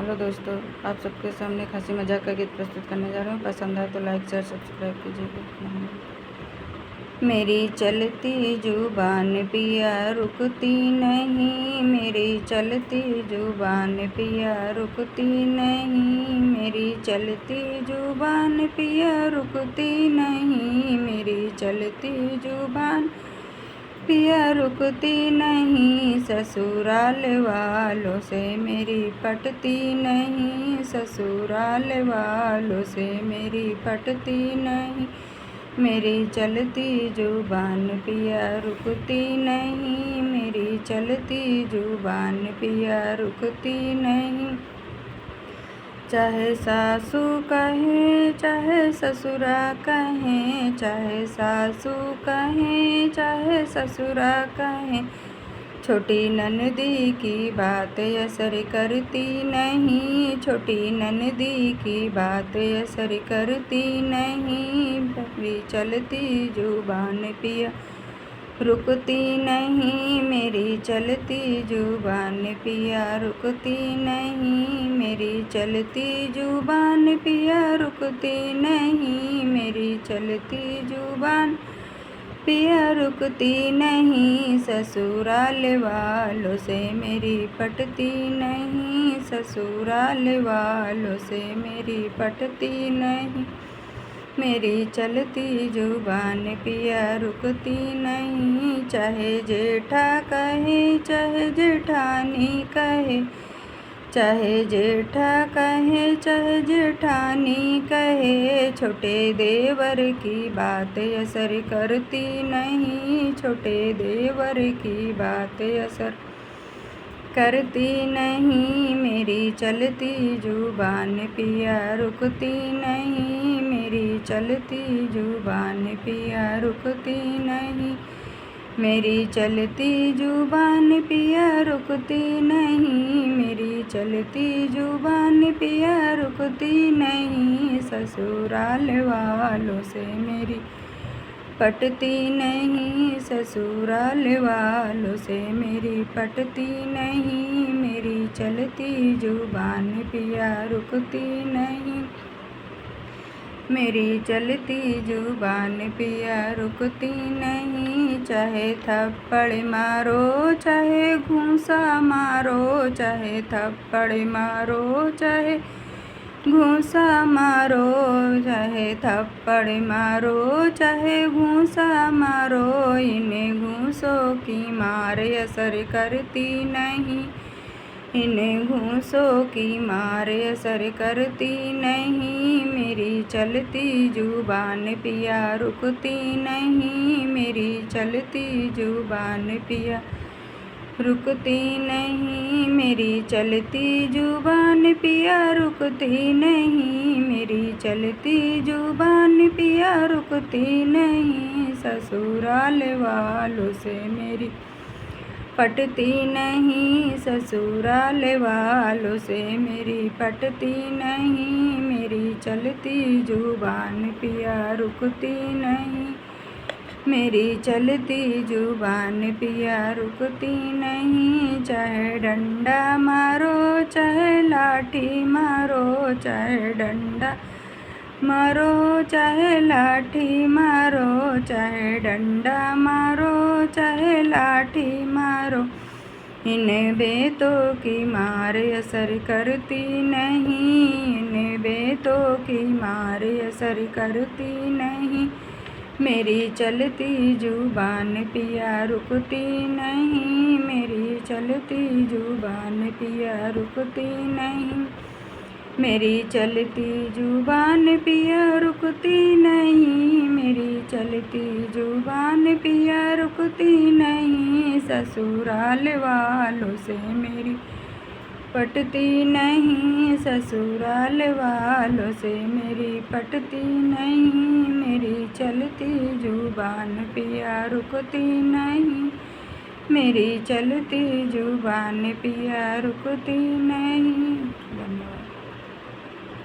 Hello दोस्तों, आप सबके सामने हंसी मजाक का गीत प्रस्तुत करने जा रहे हूँ। पसंद आए तो लाइक शेयर सब्सक्राइब कीजिएगा। मेरी चलती जुबान पिया रुकती नहीं, मेरी चलती जुबान पिया रुकती नहीं, मेरी चलती जुबान पिया रुकती नहीं, मेरी चलती जुबान पिया रुकती नहीं, ससुराल वालों से मेरी पटती नहीं, ससुराल वालों से मेरी पटती नहीं, मेरी चलती जुबान पिया रुकती नहीं, मेरी चलती जुबान पिया रुकती नहीं। चाहे सासू कहे चाहे ससुरा कहे, चाहे सासू कहे चाहे ससुरा कहे, छोटी ननदी की बात असर करती नहीं, छोटी ननदी की बात असर करती नहीं, मेरी चलती जुबान पिया रुकती नहीं, मेरी चलती जुबान पिया रुकती नहीं, मेरी चलती जुबान पिया रुकती नहीं, मेरी चलती जुबान पिया रुकती नहीं, ससुराल वालों से मेरी पटती नहीं, ससुराल वालों से मेरी पटती नहीं, मेरी चलती जुबान पिया रुकती नहीं। चाहे जेठा कहे चाहे जेठानी कहे, चाहे जेठा कहे चाहे जेठानी कहे, छोटे देवर की बात असर करती नहीं, छोटे देवर की बात असर करती नहीं, मेरी चलती जुबान पिया रुकती नहीं, मेरी चलती जुबान पिया रुकती नहीं, मेरी चलती जुबान पिया रुकती नहीं, मेरी चलती जुबान पिया रुकती नहीं, ससुराल वालों से मेरी पटती नहीं, ससुराल वालों से मेरी पटती नहीं, मेरी चलती जुबान पिया रुकती नहीं, मेरी चलती जुबान पिया रुकती नहीं। चाहे थप्पड़ मारो चाहे घूंसा मारो, चाहे थप्पड़ मारो चाहे घूंसा मारो, चाहे थप्पड़ मारो चाहे घूंसा मारो, इन्हें घूंसों की मार असर करती नहीं, इन्हें घूंसों की मार असर करती नहीं, मेरी चलती जुबान पिया रुकती नहीं, मेरी चलती जुबान पिया रुकती नहीं, मेरी चलती जुबान पिया रुकती नहीं, मेरी चलती जुबान पिया रुकती नहीं, ससुराल वालों से मेरी पटती नहीं, ससुराल वालों से मेरी पटती नहीं, मेरी चलती जुबान पिया रुकती नहीं, मेरी चलती जुबान पिया रुकती नहीं। चाहे डंडा मारो चाहे लाठी मारो, चाहे डंडा मारो चाहे लाठी मारो, चाहे डंडा मारो चाहे लाठी मारो, इन्हें बेतों की मार असर करती नहीं, इन्हें बेतों की मार असर करती नहीं, मेरी चलती जुबान पिया रुकती नहीं, मेरी चलती जुबान पिया रुकती नहीं, मेरी चलती जुबान पिया रुकती नहीं, मेरी चलती जुबान पिया रुकती नहीं, ससुराल वालों से मेरी पटती नहीं, ससुराल वालों से मेरी पटती नहीं, मेरी चलती जुबान पिया रुकती नहीं, मेरी चलती जुबान पिया रुकती नहीं।